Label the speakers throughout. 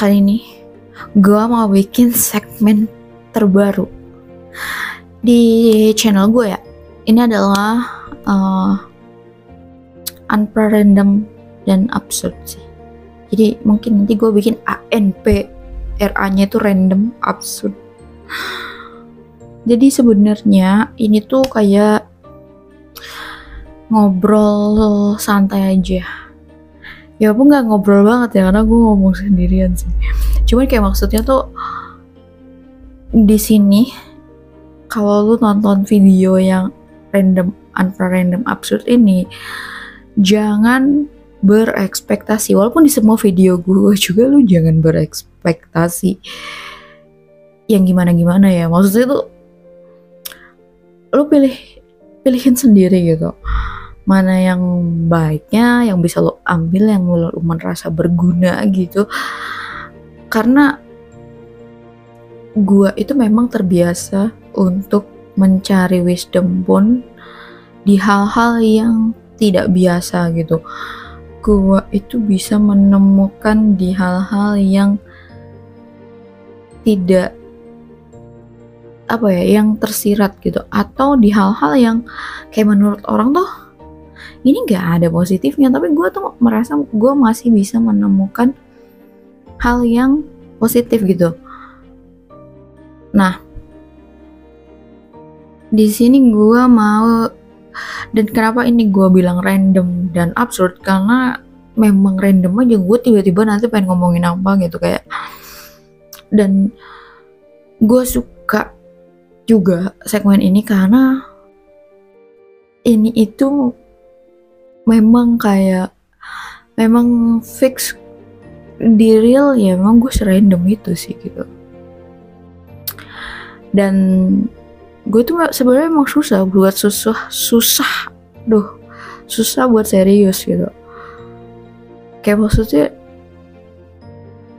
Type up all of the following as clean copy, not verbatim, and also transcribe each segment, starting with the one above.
Speaker 1: kali ini gue mau bikin segmen terbaru di channel gue ya. Ini adalah Unparandom dan Absurd sih. Jadi mungkin nanti gue bikin ANP, RA-nya itu random, absurd. Jadi sebenarnya ini tuh kayak ngobrol santai aja. Ya pun nggak ngobrol banget ya, karena gue ngomong sendirian sih. Cuman kayak maksudnya tuh di sini kalau lu nonton video yang random, unparandom, absurd ini, jangan berekspektasi. Walaupun di semua video gue juga lu jangan berekspektasi yang gimana-gimana ya. Maksudnya tuh lu pilihin sendiri gitu. Mana yang baiknya, yang bisa lo ambil, yang lo merasa berguna gitu. Karena gua itu memang terbiasa untuk mencari wisdom pun di hal-hal yang tidak biasa gitu. Gua itu bisa menemukan di hal-hal yang tidak yang tersirat gitu, atau di hal-hal yang kayak menurut orang tuh ini gak ada positifnya, tapi gue tuh merasa gue masih bisa menemukan hal yang positif gitu. Nah, di sini gue mau, dan kenapa ini gue bilang random dan absurd, karena memang random aja, gue tiba-tiba nanti pengen ngomongin apa gitu kayak. Dan gue suka juga segmen ini karena ini itu memang fix di real ya, memang gue serandom itu sih gitu. Dan gue tuh sebenarnya emang susah buat susah buat serius gitu. Kayak maksudnya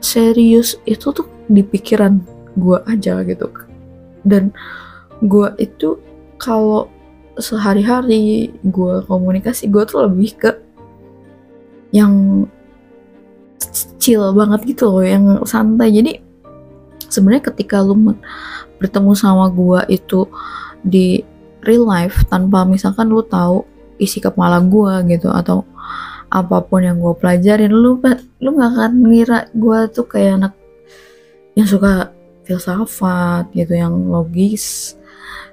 Speaker 1: serius itu tuh di pikiran gue aja gitu. Dan gue itu kalau sehari-hari gue komunikasi, gue tuh lebih ke yang chill banget gitu loh, yang santai. Jadi sebenarnya ketika lu bertemu sama gue itu di real life, tanpa misalkan lu tahu isi kepala gue gitu, atau apapun yang gue pelajarin, lu gak akan ngira gue tuh kayak anak yang suka filsafat gitu, yang logis,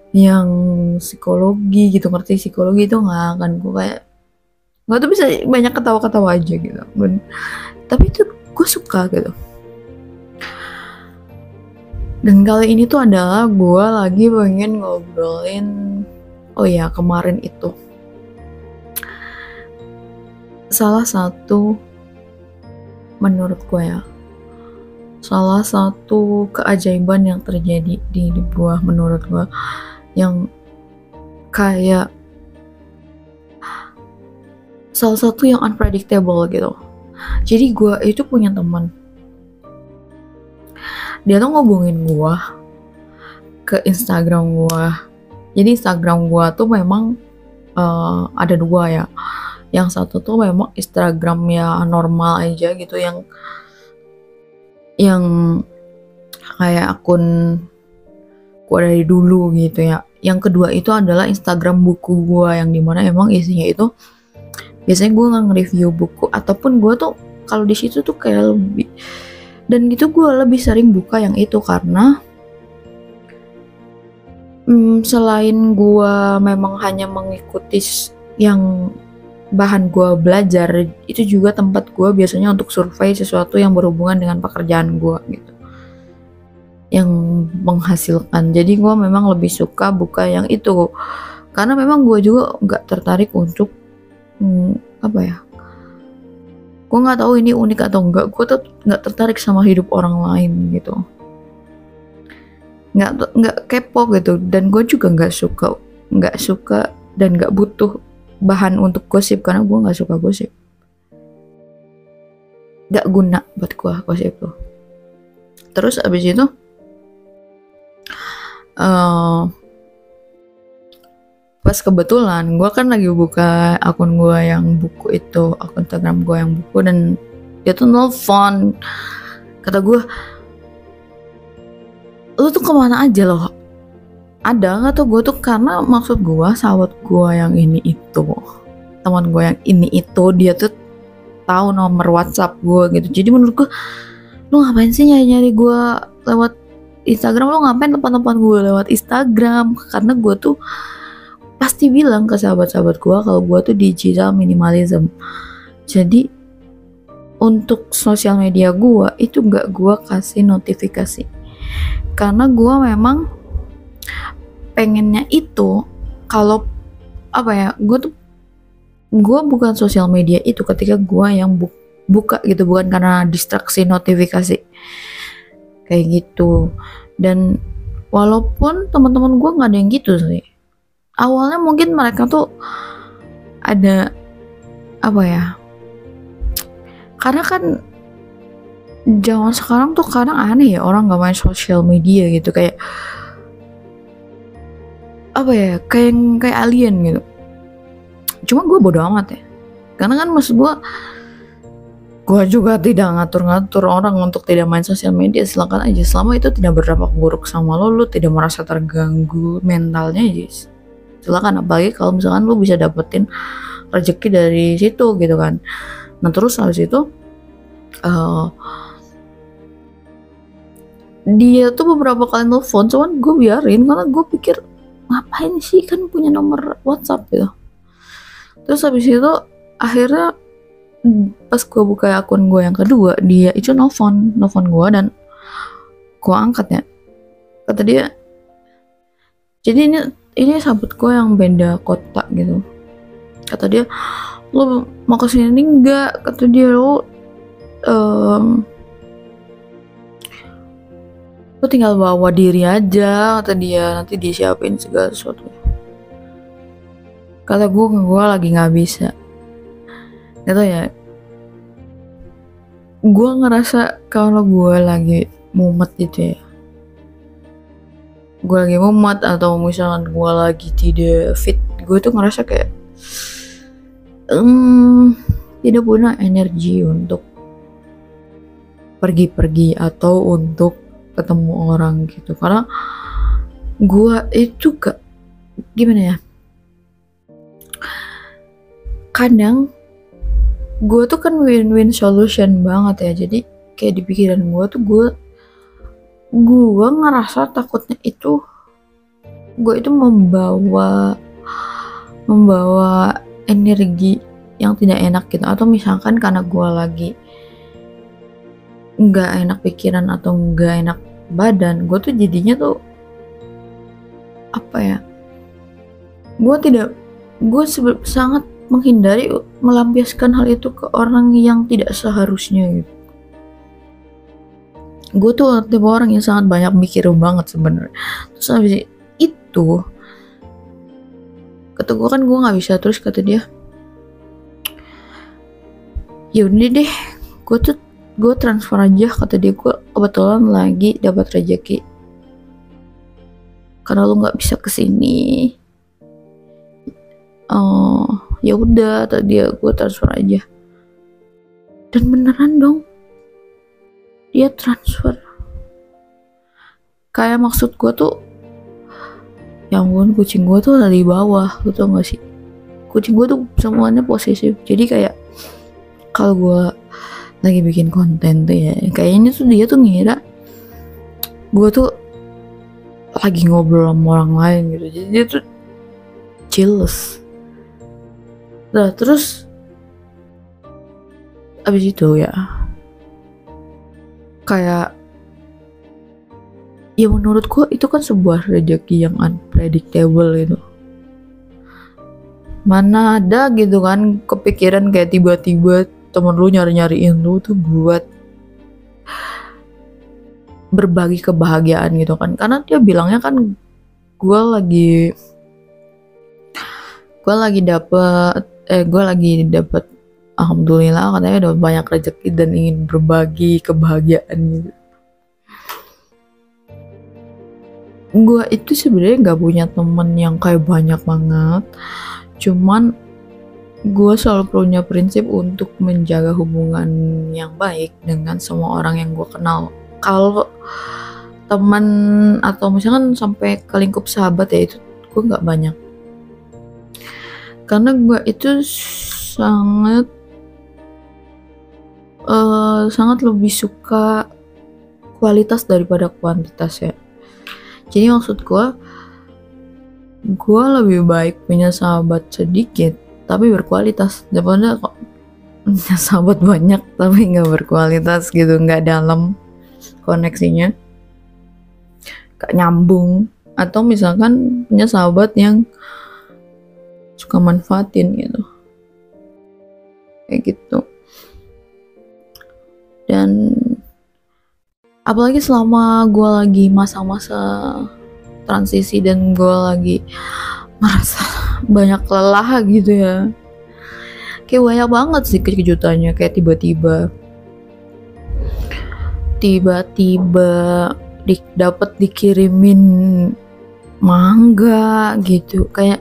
Speaker 1: yang psikologi gitu, ngerti psikologi itu nggak akan. Gue kayak gue tuh bisa banyak ketawa-ketawa aja gitu, tapi itu gue suka gitu. Dan kali ini tuh adalah gue lagi pengen ngobrolin, kemarin itu salah satu, menurut gue ya, salah satu keajaiban yang terjadi di hidup gue, menurut gue, yang kayak salah satu yang unpredictable gitu. Jadi gue itu punya teman, dia tuh ngobongin gue ke Instagram gue. Jadi Instagram gue tuh memang ada dua ya. Yang satu tuh memang Instagram ya normal aja gitu, yang kayak akun gue dari dulu gitu ya. Yang kedua itu adalah Instagram buku gue, yang dimana emang isinya itu biasanya gue nge-review buku, ataupun gue tuh kalau di situ tuh kayak lebih, dan gitu gue lebih sering buka yang itu karena selain gue memang hanya mengikuti yang bahan gue belajar, itu juga tempat gue biasanya untuk survei sesuatu yang berhubungan dengan pekerjaan gue gitu, yang menghasilkan. Jadi gue memang lebih suka buka yang itu, karena memang gue juga nggak tertarik untuk gue nggak tahu ini unik atau enggak, gue tuh nggak tertarik sama hidup orang lain gitu, nggak kepo gitu. Dan gue juga nggak suka dan nggak butuh bahan untuk gosip, karena gue nggak suka gosip, nggak guna buat gue gosip tuh. Terus abis itu pas kebetulan gue kan lagi buka akun gue yang buku itu, akun Instagram gue yang buku, dan dia tuh nelfon Kata gue, lu tuh kemana aja loh? Ada nggak tuh gue tuh, karena maksud gue sahabat gue yang ini itu, teman gue yang ini itu, dia tuh tahu nomor WhatsApp gue gitu. Jadi menurut gue, lu ngapain sih nyari-nyari gue lewat Instagram? Lu ngapain telepon-telepon gue lewat Instagram? Karena gue tuh pasti bilang ke sahabat-sahabat gue kalau gue tuh digital minimalism. Jadi untuk sosial media gue itu gak gue kasih notifikasi, karena gue memang pengennya itu, kalau apa ya, gue bukan sosial media itu ketika gue yang buka gitu, bukan karena distraksi notifikasi kayak gitu. Dan walaupun teman-teman gue nggak ada yang gitu sih, awalnya mungkin mereka tuh ada apa ya, karena kan zaman sekarang tuh kadang aneh ya orang nggak main sosial media gitu, kayak apa ya, kayak alien gitu. Cuma gue bodo amat ya, karena kan maksud gue juga tidak ngatur-ngatur orang untuk tidak main sosial media. Silakan aja, selama itu tidak berdampak buruk sama lu tidak merasa terganggu mentalnya aja, silakan. Apalagi kalau misalkan lu bisa dapetin rezeki dari situ gitu kan. Nah terus habis itu dia tuh beberapa kali nelfon, cuman gue biarin karena gue pikir ngapain sih, kan punya nomor WhatsApp gitu. Terus habis itu akhirnya pas gue buka akun gue yang kedua, dia itu nelfon gue dan gue angkat ya. Kata dia, jadi ini sahabat gue yang beda kota gitu. Kata dia, lu mau kesini enggak? Kata dia, lu tinggal bawa diri aja, kata dia, nanti disiapin segala sesuatu. Kata gue lagi nggak bisa. Gitu ya, gue ngerasa kalau gue lagi mumet gitu ya, gue lagi mumet atau misalkan gue lagi tidak fit, gue tuh ngerasa kayak tidak punya energi untuk pergi-pergi atau untuk ketemu orang gitu. Karena gue itu gimana ya, kadang gue tuh kan win-win solution banget ya. Jadi kayak di pikiran gue tuh gue ngerasa takutnya itu gue itu membawa energi yang tidak enak gitu. Atau misalkan karena gue lagi nggak enak pikiran atau nggak enak badan, gue tuh jadinya tuh apa ya, gue sangat menghindari melampiaskan hal itu ke orang yang tidak seharusnya gitu. Gue tuh tipe orang yang sangat banyak mikir banget sebenarnya. Terus habis itu kata gue kan gue nggak bisa. Terus kata dia, ya udah deh, gue transfer aja. Kata dia, gue kebetulan lagi dapat rezeki karena lu nggak bisa kesini. Ya udah, tadi dia, gue transfer aja. Dan beneran dong, dia transfer. Kayak maksud gue tuh, ya ampun, kucing gue tuh ada di bawah, lu tau gak sih? Kucing gue tuh semuanya posesif. Jadi kayak kalau gue lagi bikin konten tuh ya, kayaknya tuh dia tuh ngira gue tuh lagi ngobrol sama orang lain gitu. Jadi dia tuh jealous. Nah terus abis itu ya, kayak ya menurutku itu kan sebuah rezeki yang unpredictable gitu. Mana ada gitu kan kepikiran kayak tiba-tiba temen lu nyariin lu tuh buat berbagi kebahagiaan gitu kan. Karena dia bilangnya kan gue lagi dapet alhamdulillah, katanya udah banyak rezeki dan ingin berbagi kebahagiaan gitu. Gue itu sebenarnya nggak punya temen yang kayak banyak banget, cuman gue selalu punya prinsip untuk menjaga hubungan yang baik dengan semua orang yang gue kenal. Kalau teman atau misalkan sampai ke lingkup sahabat ya, itu gue nggak banyak, karena gue itu sangat lebih suka kualitas daripada kuantitas ya. Jadi maksud gue lebih baik punya sahabat sedikit tapi berkualitas daripada kok punya sahabat banyak tapi nggak berkualitas gitu, nggak dalam koneksinya, gak nyambung. Atau misalkan punya sahabat yang suka manfaatin gitu, kayak gitu. Dan apalagi selama gue lagi masa-masa transisi dan gue lagi merasa banyak lelah gitu ya, kayak banyak banget sih kejutannya. Kayak tiba-tiba dapat dikirimin mangga gitu. Kayak,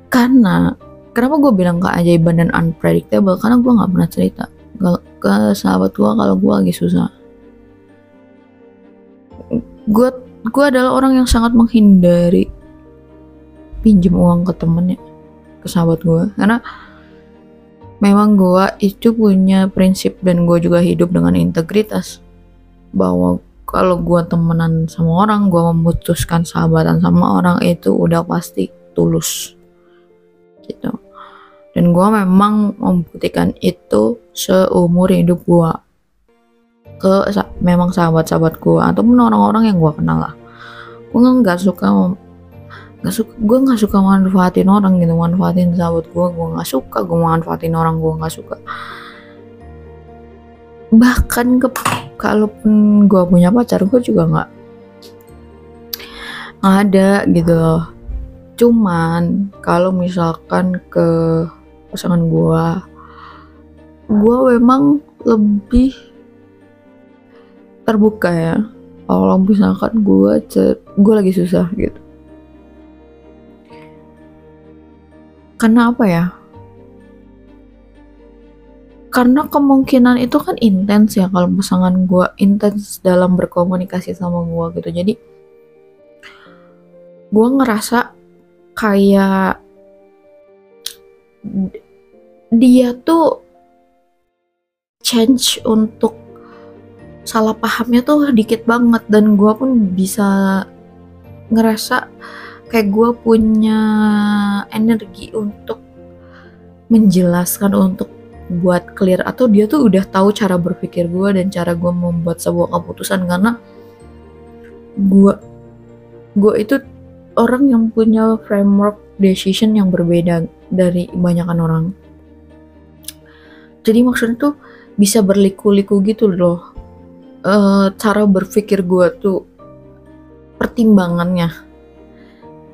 Speaker 1: karena kenapa gue bilang keajaiban dan unpredictable, karena gue nggak pernah cerita ke sahabat gue kalau gue lagi susah. Gue adalah orang yang sangat menghindari pinjam uang ke temennya, ke sahabat gue, karena memang gue itu punya prinsip dan gue juga hidup dengan integritas bahwa kalau gue temenan sama orang, gue memutuskan sahabatan sama orang, itu udah pasti tulus gitu. Dan gue memang membuktikan itu seumur hidup gue ke memang sahabat-sahabat gue ataupun orang-orang yang gue kenal lah. Gue nggak suka manfaatin orang gitu, manfaatin sahabat gue nggak suka. Gue manfaatin orang, gue nggak suka. Bahkan kalaupun gue punya pacar, gue juga nggak ada gitu loh. Cuman kalau misalkan ke pasangan gue memang lebih terbuka ya. Kalau misalkan gue lagi susah gitu, karena apa ya, karena kemungkinan itu kan intens ya kalau pasangan gue intens dalam berkomunikasi sama gue gitu. Jadi gue ngerasa kayak dia tuh change untuk salah pahamnya tuh dikit banget, dan gue pun bisa ngerasa kayak gue punya energi untuk menjelaskan, untuk buat clear, atau dia tuh udah tahu cara berpikir gue dan cara gue membuat sebuah keputusan. Karena gue itu orang yang punya framework decision yang berbeda dari kebanyakan orang. Jadi maksudnya tuh bisa berliku-liku gitu loh, cara berpikir gue tuh, pertimbangannya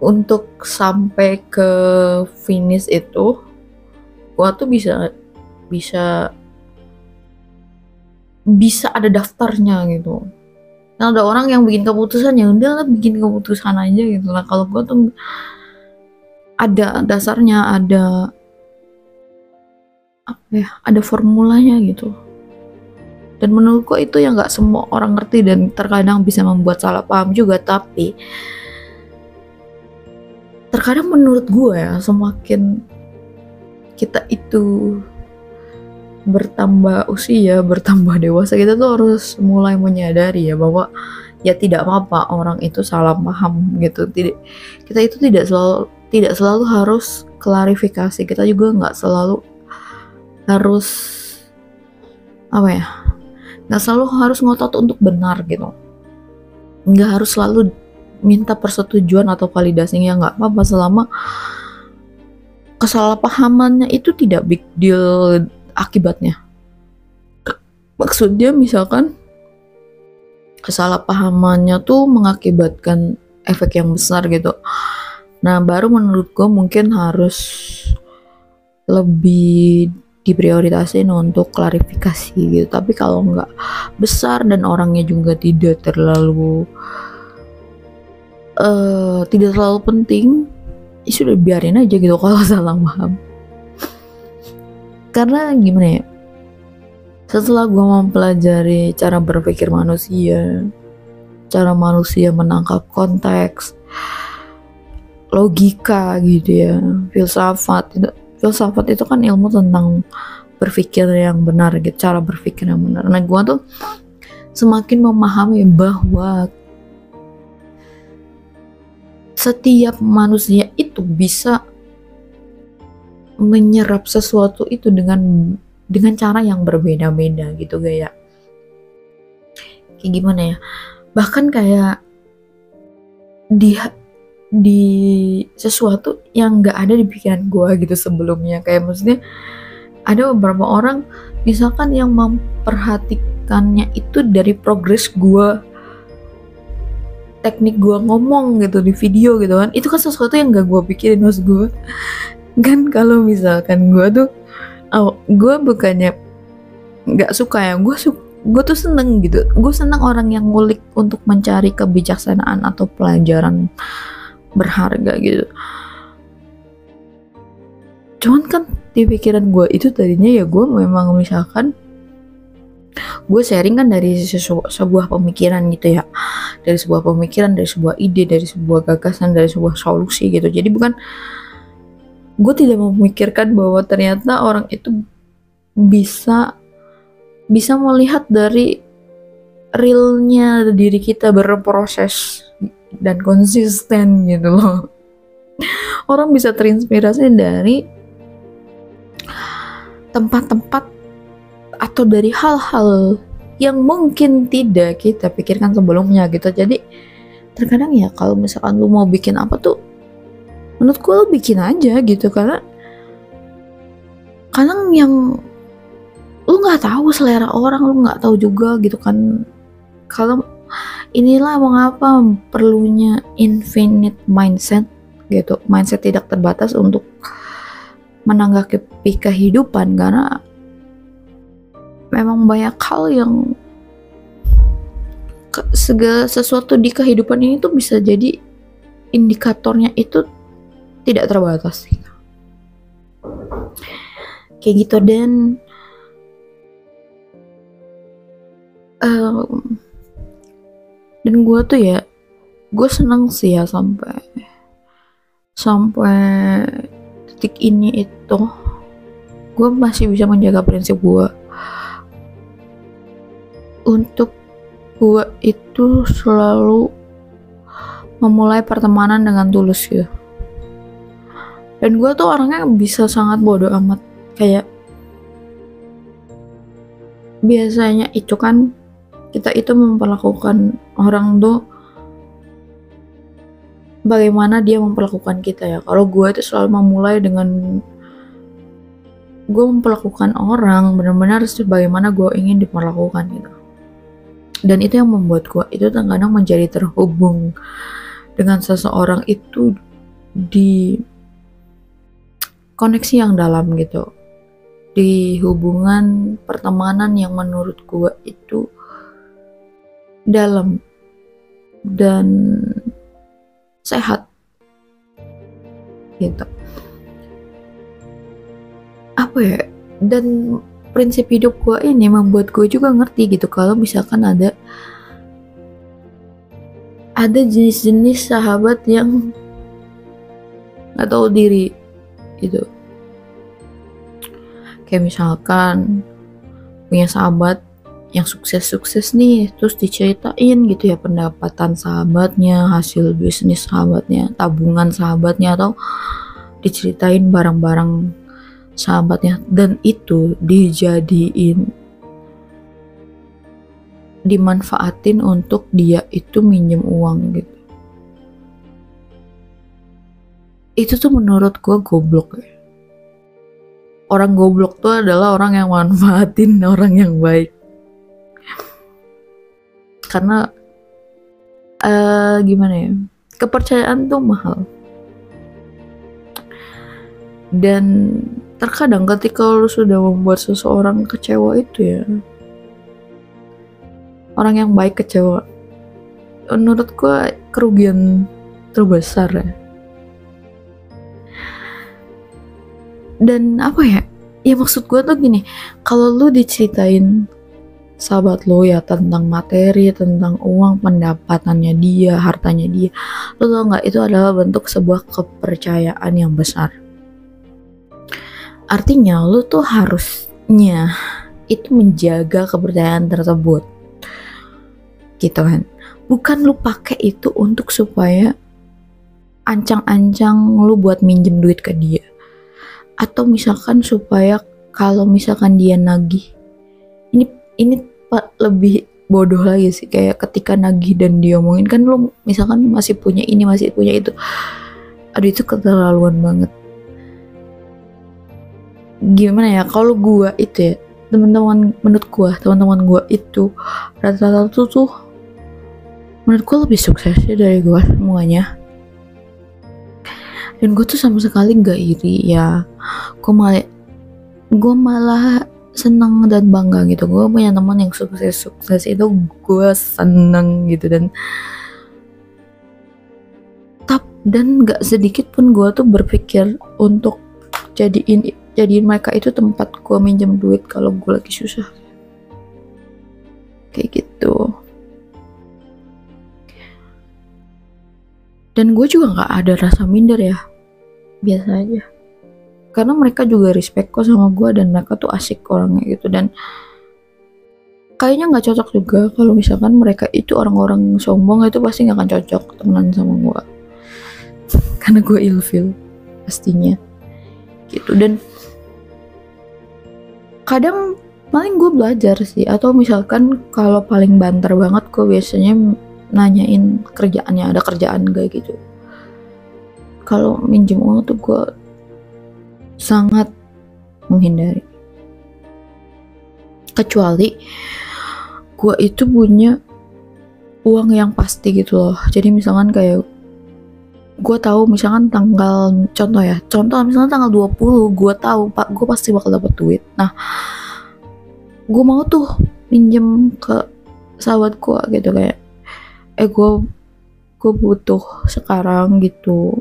Speaker 1: untuk sampai ke finish itu. Gue tuh bisa ada daftarnya gitu. Nah, ada orang yang bikin keputusan, ya udah lah bikin keputusan aja gitu lah. Kalau gue tuh ada dasarnya, ada ada formulanya gitu. Dan menurutku itu yang nggak semua orang ngerti dan terkadang bisa membuat salah paham juga. Tapi terkadang menurut gue ya, semakin kita itu bertambah usia, bertambah dewasa, kita tuh harus mulai menyadari ya bahwa ya tidak apa-apa orang itu salah paham gitu. Kita itu tidak selalu harus klarifikasi. Kita juga nggak selalu harus nggak selalu harus ngotot untuk benar gitu. Nggak harus selalu minta persetujuan atau validasinya, nggak apa-apa selama kesalahpahamannya itu tidak big deal akibatnya. Maksudnya misalkan kesalahpahamannya tuh mengakibatkan efek yang besar gitu. Nah, baru menurut gue mungkin harus lebih diprioritasin untuk klarifikasi gitu. Tapi kalau nggak besar dan orangnya juga tidak terlalu penting, ya sudah biarin aja gitu kalau salah paham. Karena gimana ya, setelah gue mempelajari cara berpikir manusia, cara manusia menangkap konteks, logika gitu ya, filsafat itu kan ilmu tentang berpikir yang benar gitu, cara berpikir yang benar. Nah gue tuh semakin memahami bahwa setiap manusia itu bisa menyerap sesuatu itu dengan cara yang berbeda-beda gitu kayak gimana ya, bahkan kayak di sesuatu yang nggak ada di pikiran gue gitu sebelumnya. Kayak maksudnya ada beberapa orang misalkan yang memperhatikannya itu dari progres gue, teknik gue ngomong gitu di video gitu kan, itu kan sesuatu yang gak gue pikirin. Maksud gue kan kalau misalkan gue tuh gue bukannya gak suka ya, gue tuh seneng gitu, gue seneng orang yang ngulik untuk mencari kebijaksanaan atau pelajaran berharga gitu. Cuman kan di pikiran gue itu tadinya ya gue memang misalkan gue sharing kan dari sebuah pemikiran gitu ya, dari sebuah pemikiran, dari sebuah ide, dari sebuah gagasan, dari sebuah solusi gitu. Jadi bukan, gue tidak memikirkan bahwa ternyata orang itu bisa melihat dari realnya diri kita berproses dan konsisten gitu loh. Orang bisa terinspirasi dari tempat-tempat atau dari hal-hal yang mungkin tidak kita pikirkan sebelumnya gitu. Jadi terkadang ya kalau misalkan lu mau bikin apa tuh, menurutku lu bikin aja gitu, karena kadang yang lu nggak tahu selera orang, lu nggak tahu juga gitu kan. Kalau inilah mengapa perlunya infinite mindset gitu, mindset tidak terbatas untuk menanggapi kehidupan, karena memang banyak hal yang segala sesuatu di kehidupan ini tuh bisa jadi indikatornya itu tidak terbatas gitu. Kayak gitu. Dan gue tuh ya, gue seneng sih ya sampai detik ini itu gue masih bisa menjaga prinsip gue untuk gue itu selalu memulai pertemanan dengan tulus gitu. Dan gue tuh orangnya bisa sangat bodoh amat. Kayak biasanya itu kan kita itu memperlakukan orang tuh bagaimana dia memperlakukan kita ya. Kalau gue itu selalu memulai dengan gue memperlakukan orang benar-benar sebagaimana gue ingin diperlakukan gitu. Dan itu yang membuat gue itu kadang menjadi terhubung dengan seseorang itu di koneksi yang dalam gitu, di hubungan pertemanan yang menurut gue itu dalam dan sehat gitu. Apa ya, dan prinsip hidup gue ini membuat gue juga ngerti gitu kalau misalkan ada jenis-jenis sahabat yang gak tahu diri gitu. Kayak misalkan punya sahabat yang sukses nih, terus diceritain gitu ya pendapatan sahabatnya, hasil bisnis sahabatnya, tabungan sahabatnya, atau diceritain barang-barang sahabatnya, dan itu dimanfaatin untuk dia itu minjem uang gitu. Itu tuh menurut gue goblok ya. Orang goblok tuh adalah orang yang manfaatin orang yang baik. Karena gimana ya, kepercayaan tuh mahal. Dan terkadang ketika lu sudah membuat seseorang kecewa itu ya, orang yang baik kecewa, menurut gue kerugian terbesar ya. Dan apa ya, Ya maksud gue tuh gini, kalau lu diceritain sahabat lo ya tentang materi, tentang uang, pendapatannya dia, hartanya dia, lo tau nggak, itu adalah bentuk sebuah kepercayaan yang besar. Artinya lo tuh harusnya itu menjaga kepercayaan tersebut, gitu kan. Bukan lu pakai itu untuk supaya ancang-ancang lu buat minjem duit ke dia, atau misalkan supaya kalau misalkan dia nagih, ini lebih bodoh lagi sih, kayak ketika nagih dan dia omongin kan lu misalkan masih punya ini, masih punya itu, aduh itu keterlaluan banget. Gimana ya, kalau gua itu ya, menurut gua teman-teman gua itu rata-rata tuh menurut gua lebih sukses dari gua semuanya, dan gue tuh sama sekali gak iri ya. Gue malah seneng dan bangga gitu, gue punya teman yang sukses itu gue seneng gitu. Dan gak sedikit pun gue tuh berpikir untuk jadiin mereka itu tempat gue minjem duit kalau gue lagi susah, kayak gitu. Dan gue juga gak ada rasa minder ya, biasa aja, karena mereka juga respect kok sama gue, dan mereka tuh asik orangnya gitu. Dan kayaknya gak cocok juga kalau misalkan mereka itu orang-orang sombong, itu pasti gak akan cocok temenan sama gue, karena gue ilfil pastinya gitu. Dan kadang paling gue belajar sih, atau misalkan kalau paling banter banget gue biasanya nanyain kerjaannya, ada kerjaan gak gitu. Kalau minjem uang tuh gue sangat menghindari, kecuali gue itu punya uang yang pasti gitu loh. Jadi misalkan kayak gue tahu misalkan contoh misalkan tanggal 20 gue tahu pak gue pasti bakal dapet duit, nah gue mau tuh minjem ke sahabat gue gitu, kayak gue butuh sekarang gitu,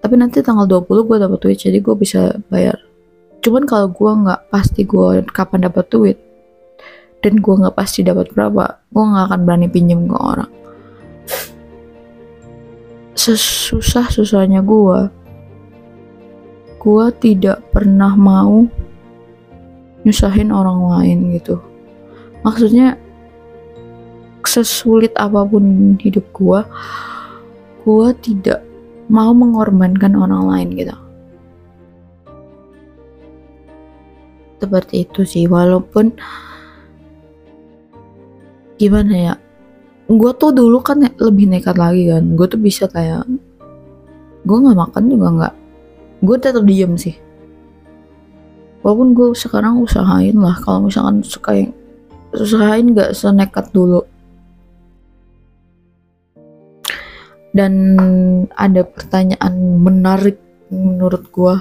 Speaker 1: tapi nanti tanggal 20 gue dapet duit jadi gue bisa bayar. Cuman kalau gue nggak pasti gue kapan dapat duit, dan gue nggak pasti dapat berapa, gue nggak akan berani pinjem ke orang. Sesusah-susahnya gue tidak pernah mau nyusahin orang lain gitu. Maksudnya sesulit apapun hidup gue tidak mau mengorbankan orang lain gitu. Seperti itu sih, walaupun gimana ya, gue tuh dulu kan lebih nekat lagi kan, gue tuh bisa kayak gue nggak makan juga nggak, gue tetap diem sih. Walaupun gue sekarang usahain lah, kalau misalkan usahain nggak senekat dulu. Dan ada pertanyaan menarik menurut gue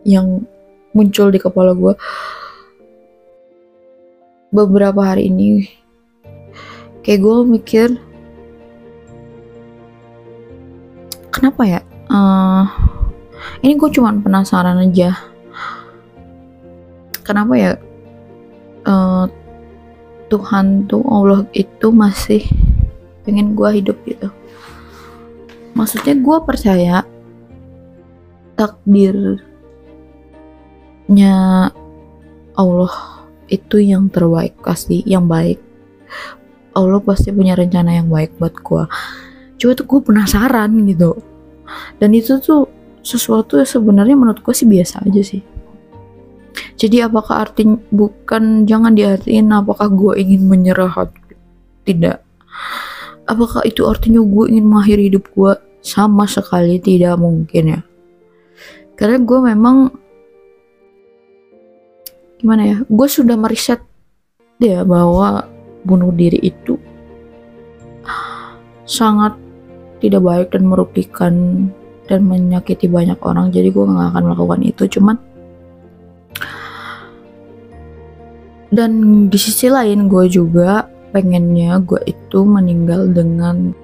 Speaker 1: yang muncul di kepala gue beberapa hari ini. Kayak gue mikir, kenapa ya? Ini gue cuman penasaran aja. Kenapa ya Tuhan tuh, Allah itu masih pengen gue hidup gitu. Maksudnya gue percaya takdirnya Allah itu yang terbaik, pasti yang baik. Allah pasti punya rencana yang baik buat gue. Cuma tuh gue penasaran gitu. Dan itu tuh sesuatu yang sebenarnya menurut gue sih biasa aja sih. Jadi apakah artinya, jangan diartiin apakah gue ingin menyerah, tidak. Apakah itu artinya gue ingin mengakhiri hidup gue? Sama sekali tidak mungkin ya. Karena gue memang gimana ya, gue sudah meriset dia bahwa bunuh diri itu sangat tidak baik dan merugikan dan menyakiti banyak orang. Jadi gue gak akan melakukan itu. Dan di sisi lain gue juga pengennya gue itu meninggal dengan